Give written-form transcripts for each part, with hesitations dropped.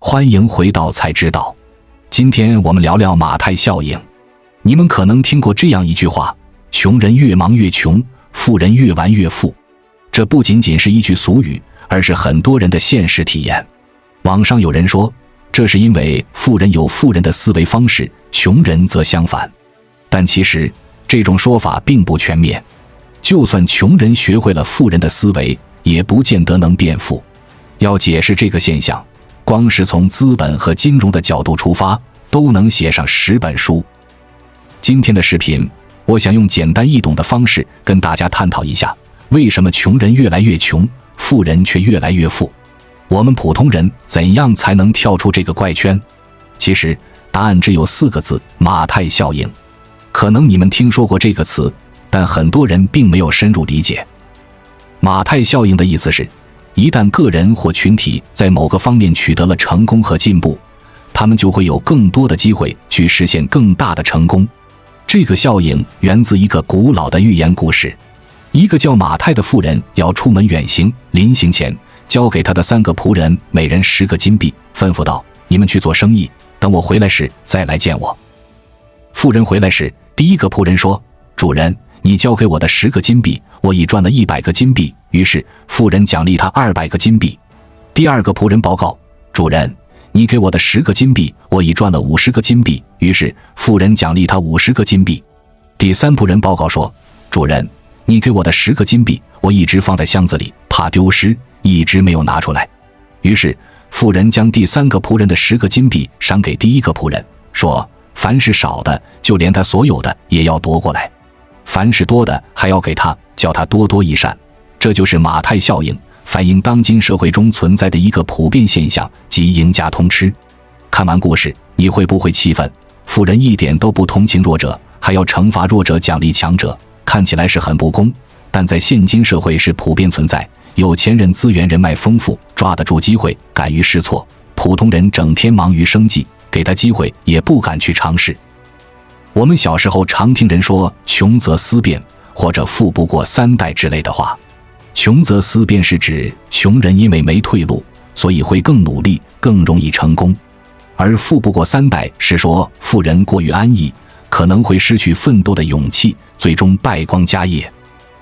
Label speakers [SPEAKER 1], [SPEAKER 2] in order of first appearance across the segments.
[SPEAKER 1] 欢迎回到才知道。今天我们聊聊马太效应。你们可能听过这样一句话：穷人越忙越穷，富人越玩越富。这不仅仅是一句俗语，而是很多人的现实体验。网上有人说，这是因为富人有富人的思维方式，穷人则相反。但其实这种说法并不全面，就算穷人学会了富人的思维，也不见得能变富。要解释这个现象，光是从资本和金融的角度出发，都能写上10本书。今天的视频，我想用简单易懂的方式跟大家探讨一下，为什么穷人越来越穷，富人却越来越富？我们普通人怎样才能跳出这个怪圈？其实答案只有4个字：马太效应。可能你们听说过这个词，但很多人并没有深入理解。马太效应的意思是，一旦个人或群体在某个方面取得了成功和进步，他们就会有更多的机会去实现更大的成功。这个效应源自一个古老的寓言故事。一个叫马太的富人要出门远行，临行前交给他的3个仆人每人10个金币，吩咐道：你们去做生意，等我回来时再来见我。富人回来时，第一个仆人说：主人，你交给我的10个金币，我已赚了100个金币。于是富人奖励他200个金币。第二个仆人报告：主人，你给我的10个金币，我已赚了50个金币。于是富人奖励他50个金币。第三仆人报告说：主人，你给我的10个金币，我一直放在箱子里，怕丢失，一直没有拿出来。于是富人将第3个仆人的10个金币赏给第一个仆人，说：凡是少的，就连他所有的也要夺过来；凡是多的，还要给他，叫他多多益善。这就是马太效应，反映当今社会中存在的一个普遍现象，即赢家通吃。看完故事，你会不会气愤？富人一点都不同情弱者，还要惩罚弱者，奖励强者，看起来是很不公，但在现今社会是普遍存在。有钱人资源人脉丰富，抓得住机会，敢于试错；普通人整天忙于生计，给他机会也不敢去尝试。我们小时候常听人说穷则思变，或者富不过3代之类的话。穷则思变是指穷人因为没退路，所以会更努力，更容易成功；而富不过3代是说富人过于安逸，可能会失去奋斗的勇气，最终败光家业。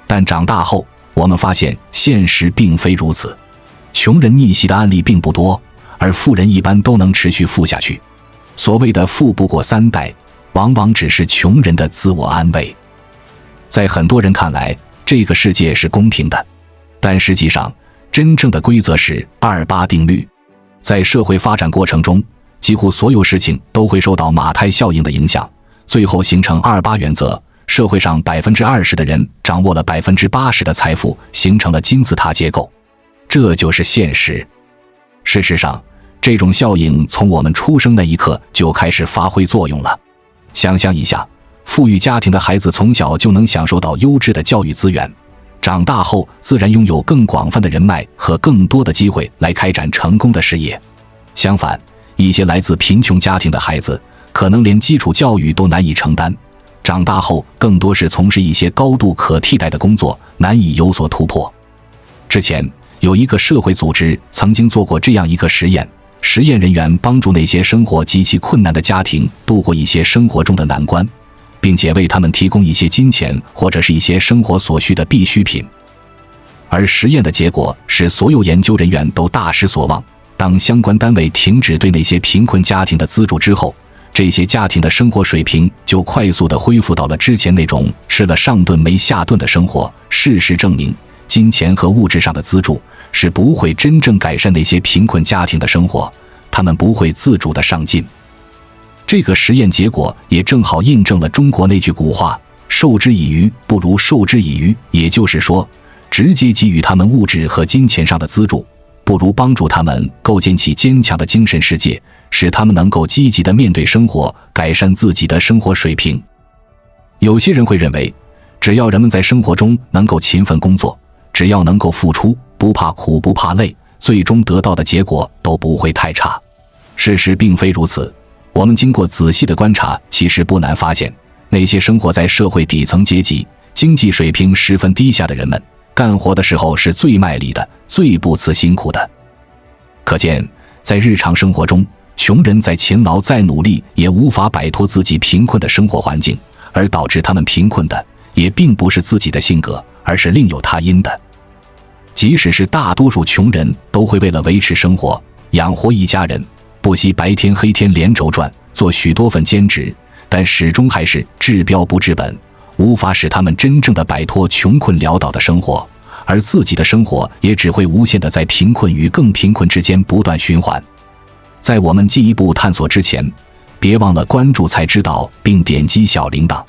[SPEAKER 1] 但长大后，我们发现现实并非如此，穷人逆袭的案例并不多，而富人一般都能持续富下去。所谓的富不过3代，往往只是穷人的自我安慰。在很多人看来，这个世界是公平的，但实际上真正的规则是28定律。在社会发展过程中，几乎所有事情都会受到马太效应的影响，最后形成28原则。社会上20%的人掌握了80%的财富，形成了金字塔结构。这就是现实。事实上，这种效应从我们出生那一刻就开始发挥作用了。想象一下，富裕家庭的孩子从小就能享受到优质的教育资源，长大后自然拥有更广泛的人脉和更多的机会来开展成功的事业。相反，一些来自贫穷家庭的孩子可能连基础教育都难以承担，长大后更多是从事一些高度可替代的工作，难以有所突破。之前有一个社会组织曾经做过这样一个实验，实验人员帮助那些生活极其困难的家庭度过一些生活中的难关，并且为他们提供一些金钱或者是一些生活所需的必需品。而实验的结果是，所有研究人员都大失所望。当相关单位停止对那些贫困家庭的资助之后，这些家庭的生活水平就快速地恢复到了之前那种吃了上顿没下顿的生活。事实证明，金钱和物质上的资助是不会真正改善那些贫困家庭的生活，他们不会自主地上进。这个实验结果也正好印证了中国那句古话：授之以鱼，不如授之以渔。也就是说，直接给予他们物质和金钱上的资助，不如帮助他们构建起坚强的精神世界，使他们能够积极地面对生活，改善自己的生活水平。有些人会认为，只要人们在生活中能够勤奋工作，只要能够付出，不怕苦不怕累，最终得到的结果都不会太差。事实并非如此，我们经过仔细的观察，其实不难发现，那些生活在社会底层阶级、经济水平十分低下的人们，干活的时候是最卖力的，最不辞辛苦的。可见，在日常生活中，穷人再勤劳再努力也无法摆脱自己贫困的生活环境，而导致他们贫困的也并不是自己的性格，而是另有他因的。即使是大多数穷人都会为了维持生活，养活一家人，不惜白天黑天连轴转，做许多份兼职，但始终还是治标不治本，无法使他们真正的摆脱穷困潦倒的生活，而自己的生活也只会无限的在贫困与更贫困之间不断循环。在我们进一步探索之前，别忘了关注才知道并点击小铃铛，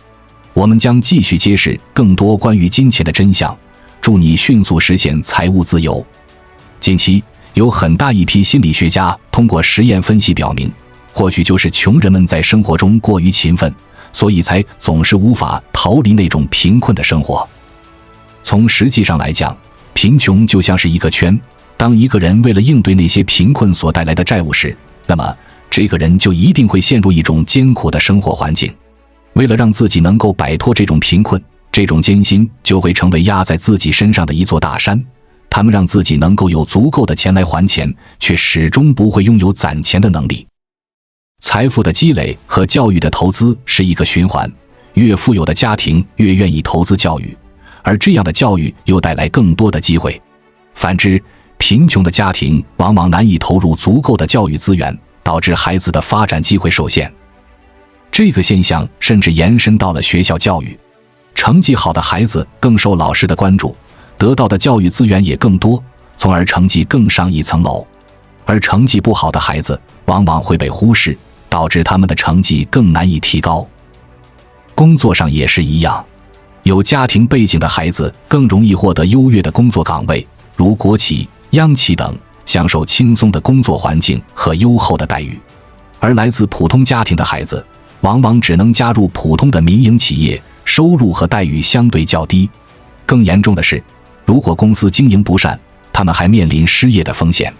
[SPEAKER 1] 我们将继续揭示更多关于金钱的真相，助你迅速实现财务自由。近期有很大一批心理学家通过实验分析表明，或许就是穷人们在生活中过于勤奋，所以才总是无法逃离那种贫困的生活。从实际上来讲，贫穷就像是一个圈，当一个人为了应对那些贫困所带来的债务时，那么这个人就一定会陷入一种艰苦的生活环境。为了让自己能够摆脱这种贫困，这种艰辛就会成为压在自己身上的一座大山，他们让自己能够有足够的钱来还钱，却始终不会拥有攒钱的能力。财富的积累和教育的投资是一个循环，越富有的家庭越愿意投资教育，而这样的教育又带来更多的机会。反之，贫穷的家庭往往难以投入足够的教育资源，导致孩子的发展机会受限。这个现象甚至延伸到了学校教育，成绩好的孩子更受老师的关注，得到的教育资源也更多，从而成绩更上一层楼。而成绩不好的孩子往往会被忽视，导致他们的成绩更难以提高。工作上也是一样，有家庭背景的孩子更容易获得优越的工作岗位，如国企、央企等，享受轻松的工作环境和优厚的待遇。而来自普通家庭的孩子往往只能加入普通的民营企业，收入和待遇相对较低。更严重的是，如果公司经营不善，他们还面临失业的风险。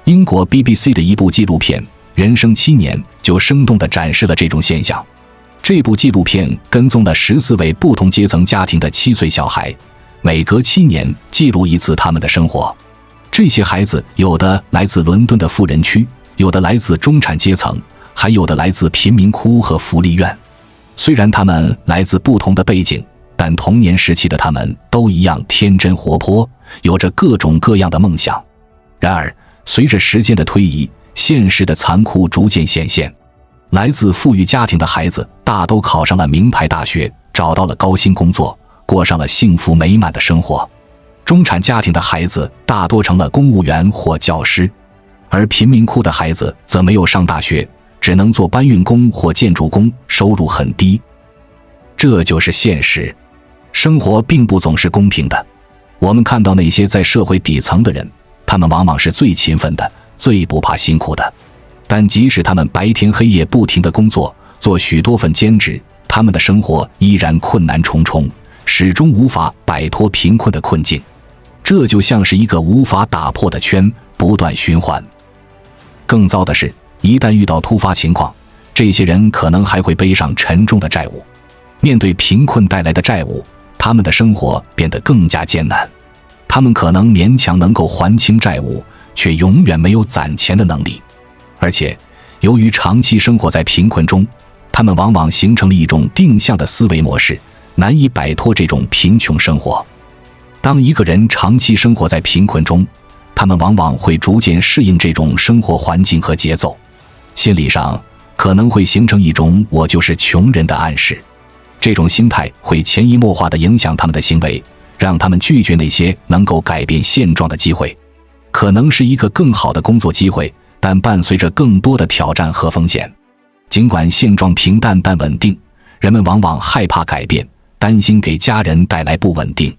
[SPEAKER 1] 英国 BBC 的一部纪录片《人生7年》就生动地展示了这种现象。这部纪录片跟踪了14位不同阶层家庭的7岁小孩，每隔7年记录一次他们的生活。这些孩子有的来自伦敦的富人区，有的来自中产阶层，还有的来自贫民窟和福利院。虽然他们来自不同的背景，但童年时期的他们都一样天真活泼，有着各种各样的梦想。然而，随着时间的推移，现实的残酷逐渐显现。来自富裕家庭的孩子大都考上了名牌大学，找到了高薪工作，过上了幸福美满的生活。中产家庭的孩子大多成了公务员或教师，而贫民窟的孩子则没有上大学，只能做搬运工或建筑工，收入很低。这就是现实，生活并不总是公平的。我们看到那些在社会底层的人，他们往往是最勤奋的，最不怕辛苦的。但即使他们白天黑夜不停地工作，做许多份兼职，他们的生活依然困难重重，始终无法摆脱贫困的困境。这就像是一个无法打破的圈，不断循环。更糟的是，一旦遇到突发情况，这些人可能还会背上沉重的债务。面对贫困带来的债务，他们的生活变得更加艰难。他们可能勉强能够还清债务，却永远没有攒钱的能力。而且，由于长期生活在贫困中，他们往往形成了一种定向的思维模式，难以摆脱这种贫穷生活。当一个人长期生活在贫困中，他们往往会逐渐适应这种生活环境和节奏，心理上可能会形成一种“我就是穷人”的暗示。这种心态会潜移默化地影响他们的行为，让他们拒绝那些能够改变现状的机会。可能是一个更好的工作机会，但伴随着更多的挑战和风险。尽管现状平淡但稳定，人们往往害怕改变，担心给家人带来不稳定。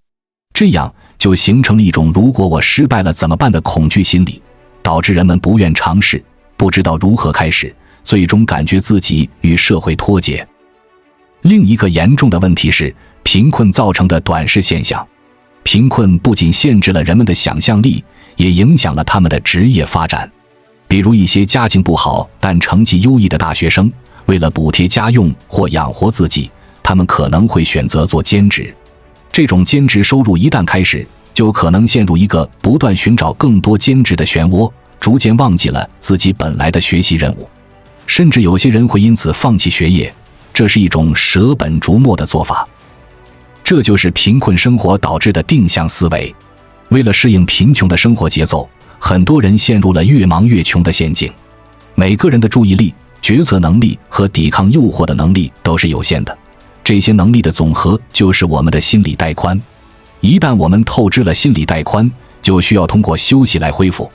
[SPEAKER 1] 这样就形成了一种如果我失败了怎么办的恐惧心理，导致人们不愿尝试，不知道如何开始，最终感觉自己与社会脱节。另一个严重的问题是贫困造成的短视现象。贫困不仅限制了人们的想象力，也影响了他们的职业发展。比如一些家境不好但成绩优异的大学生，为了补贴家用或养活自己，他们可能会选择做兼职。这种兼职收入一旦开始，就可能陷入一个不断寻找更多兼职的漩涡，逐渐忘记了自己本来的学习任务，甚至有些人会因此放弃学业，这是一种舍本逐末的做法。这就是贫困生活导致的定向思维。为了适应贫穷的生活节奏，很多人陷入了越忙越穷的陷阱。每个人的注意力、决策能力和抵抗诱惑的能力都是有限的，这些能力的总和就是我们的心理带宽。一旦我们透支了心理带宽，就需要通过休息来恢复。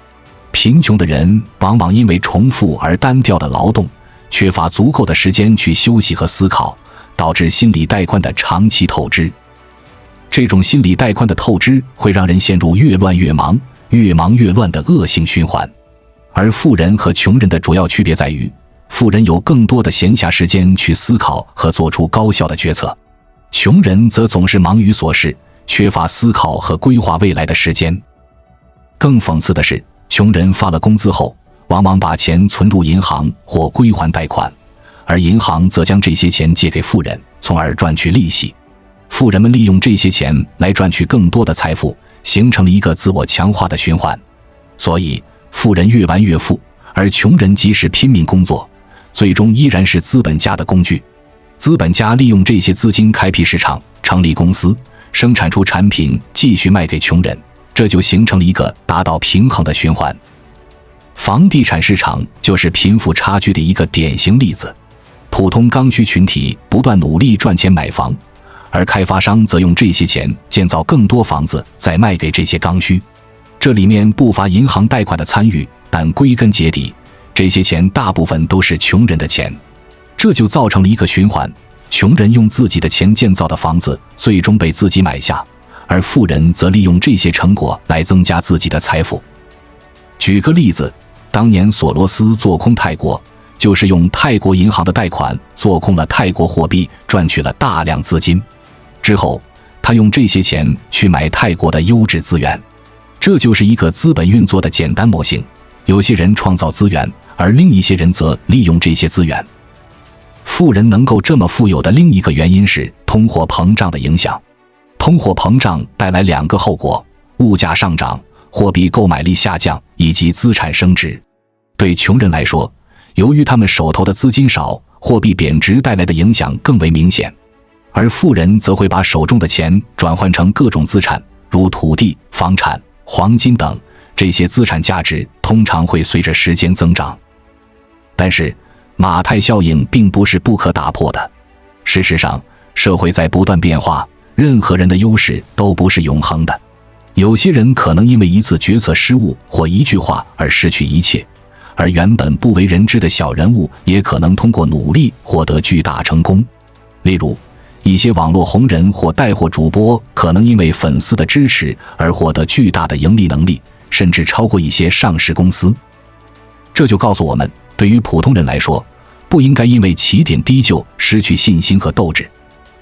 [SPEAKER 1] 贫穷的人往往因为重复而单调的劳动，缺乏足够的时间去休息和思考，导致心理带宽的长期透支。这种心理带宽的透支会让人陷入越乱越忙、越忙越乱的恶性循环。而富人和穷人的主要区别在于，富人有更多的闲暇时间去思考和做出高效的决策，穷人则总是忙于琐事，缺乏思考和规划未来的时间。更讽刺的是，穷人发了工资后，往往把钱存入银行或归还贷款，而银行则将这些钱借给富人，从而赚取利息。富人们利用这些钱来赚取更多的财富，形成了一个自我强化的循环。所以，富人越玩越富，而穷人即使拼命工作，最终依然是资本家的工具。资本家利用这些资金开辟市场，成立公司，生产出产品，继续卖给穷人，这就形成了一个达到平衡的循环。房地产市场就是贫富差距的一个典型例子。普通刚需群体不断努力赚钱买房，而开发商则用这些钱建造更多房子，再卖给这些刚需。这里面不乏银行贷款的参与，但归根结底，这些钱大部分都是穷人的钱。这就造成了一个循环，穷人用自己的钱建造的房子最终被自己买下，而富人则利用这些成果来增加自己的财富。举个例子，当年索罗斯做空泰国，就是用泰国银行的贷款做空了泰国货币，赚取了大量资金。之后，他用这些钱去买泰国的优质资源。这就是一个资本运作的简单模型，有些人创造资源，而另一些人则利用这些资源。富人能够这么富有的另一个原因是通货膨胀的影响。通货膨胀带来两个后果：物价上涨、货币购买力下降以及资产升值。对穷人来说，由于他们手头的资金少，货币贬值带来的影响更为明显。而富人则会把手中的钱转换成各种资产，如土地、房产、黄金等，这些资产价值通常会随着时间增长。但是，马太效应并不是不可打破的。事实上，社会在不断变化，任何人的优势都不是永恒的。有些人可能因为一次决策失误或一句话而失去一切，而原本不为人知的小人物也可能通过努力获得巨大成功。例如，一些网络红人或带货主播可能因为粉丝的支持而获得巨大的盈利能力，甚至超过一些上市公司。这就告诉我们，对于普通人来说，不应该因为起点低就失去信心和斗志。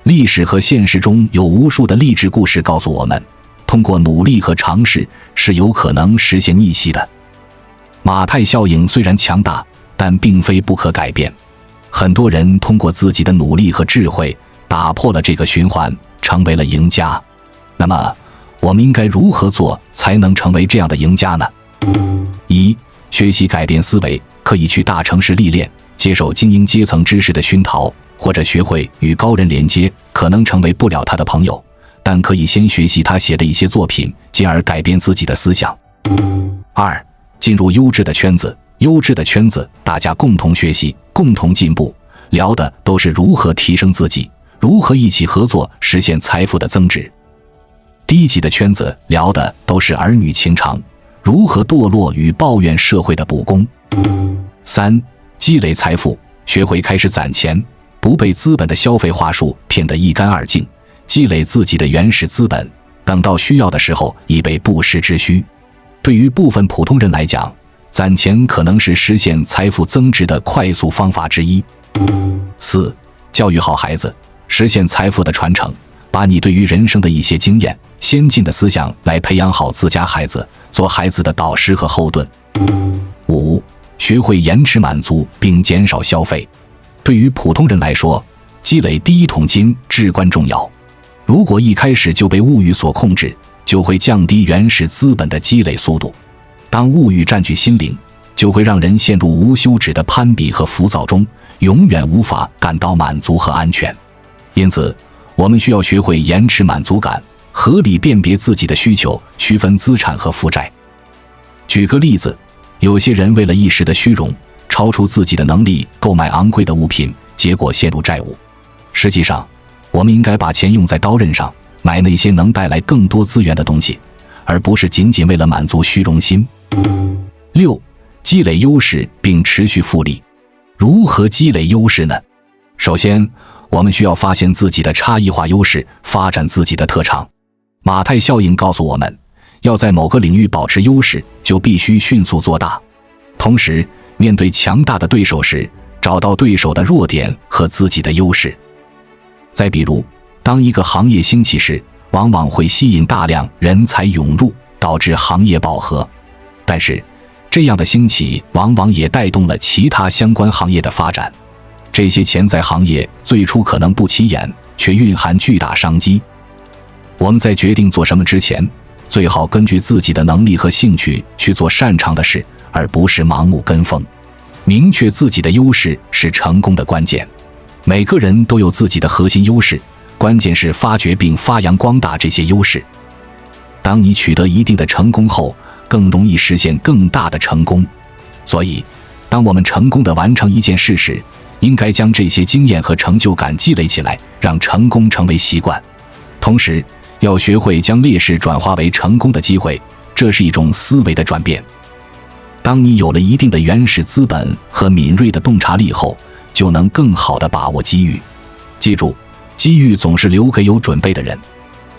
[SPEAKER 1] 历史和现实中有无数的励志故事告诉我们，通过努力和尝试是有可能实现逆袭的。马太效应虽然强大，但并非不可改变。很多人通过自己的努力和智慧打破了这个循环，成为了赢家。那么，我们应该如何做才能成为这样的赢家呢？一、学习改变思维，可以去大城市历练，接受精英阶层知识的熏陶，或者学会与高人连接，可能成为不了他的朋友，但可以先学习他写的一些作品，进而改变自己的思想。二、进入优质的圈子，优质的圈子，大家共同学习，共同进步，聊的都是如何提升自己，如何一起合作实现财富的增值。低级的圈子聊的都是儿女情长，如何堕落与抱怨社会的不公。三、积累财富，学会开始攒钱，不被资本的消费话术骗得一干二净，积累自己的原始资本，等到需要的时候以备不时之需。对于部分普通人来讲，攒钱可能是实现财富增值的快速方法之一。四、教育好孩子，实现财富的传承，把你对于人生的一些经验、先进的思想来培养好自家孩子，做孩子的导师和后盾。五、学会延迟满足并减少消费。对于普通人来说，积累第一桶金至关重要。如果一开始就被物欲所控制，就会降低原始资本的积累速度。当物欲占据心灵，就会让人陷入无休止的攀比和浮躁中，永远无法感到满足和安全。因此，我们需要学会延迟满足感，合理辨别自己的需求，区分资产和负债。举个例子，有些人为了一时的虚荣，超出自己的能力购买昂贵的物品，结果陷入债务。实际上，我们应该把钱用在刀刃上，买那些能带来更多资源的东西，而不是仅仅为了满足虚荣心。6. 积累优势并持续复利。如何积累优势呢？首先，我们需要发现自己的差异化优势，发展自己的特长。马太效应告诉我们，要在某个领域保持优势，就必须迅速做大。同时，面对强大的对手时，找到对手的弱点和自己的优势。再比如，当一个行业兴起时，往往会吸引大量人才涌入，导致行业饱和。但是，这样的兴起往往也带动了其他相关行业的发展。这些潜在行业最初可能不起眼，却蕴含巨大商机。我们在决定做什么之前，最好根据自己的能力和兴趣去做擅长的事，而不是盲目跟风。明确自己的优势是成功的关键。每个人都有自己的核心优势，关键是发掘并发扬光大这些优势。当你取得一定的成功后，更容易实现更大的成功。所以，当我们成功地完成一件事时，应该将这些经验和成就感积累起来，让成功成为习惯。同时，要学会将劣势转化为成功的机会，这是一种思维的转变。当你有了一定的原始资本和敏锐的洞察力后，就能更好地把握机遇。记住，机遇总是留给有准备的人。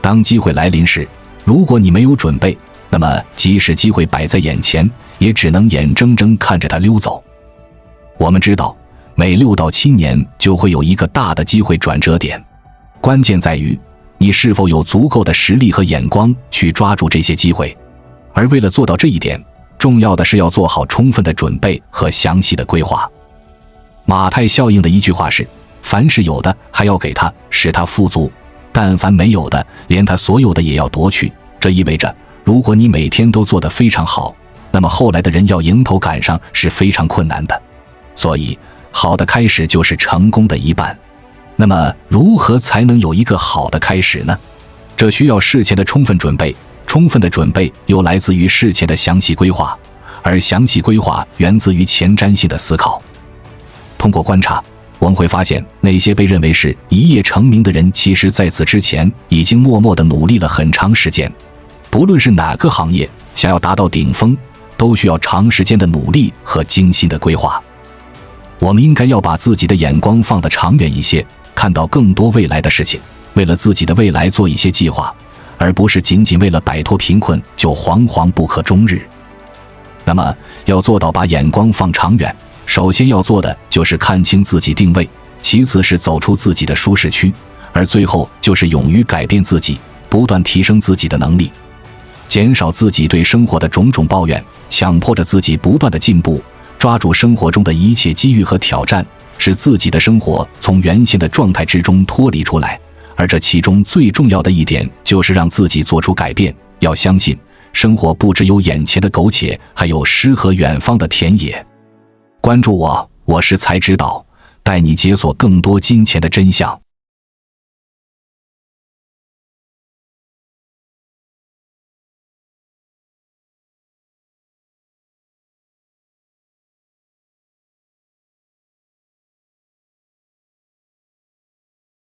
[SPEAKER 1] 当机会来临时，如果你没有准备，那么即使机会摆在眼前，也只能眼睁睁看着它溜走。我们知道，每6到7年就会有一个大的机会转折点，关键在于你是否有足够的实力和眼光去抓住这些机会。而为了做到这一点，重要的是要做好充分的准备和详细的规划。马太效应的一句话是：凡是有的还要给他，使他富足；但凡没有的，连他所有的也要夺去。这意味着，如果你每天都做得非常好，那么后来的人要迎头赶上是非常困难的。所以，好的开始就是成功的一半。那么，如何才能有一个好的开始呢？这需要事前的充分准备，充分的准备又来自于事前的详细规划，而详细规划源自于前瞻性的思考。通过观察，我们会发现，那些被认为是一夜成名的人，其实在此之前已经默默地努力了很长时间。不论是哪个行业，想要达到顶峰，都需要长时间的努力和精心的规划。我们应该要把自己的眼光放得长远一些，看到更多未来的事情，为了自己的未来做一些计划，而不是仅仅为了摆脱贫困就惶惶不可终日。那么，要做到把眼光放长远，首先要做的就是看清自己定位，其次是走出自己的舒适区，而最后就是勇于改变自己，不断提升自己的能力，减少自己对生活的种种抱怨，强迫着自己不断的进步，抓住生活中的一切机遇和挑战，使自己的生活从原先的状态之中脱离出来。而这其中最重要的一点就是让自己做出改变。要相信，生活不只有眼前的苟且，还有诗和远方的田野。关注我，我是才知道，带你解锁更多金钱的真相。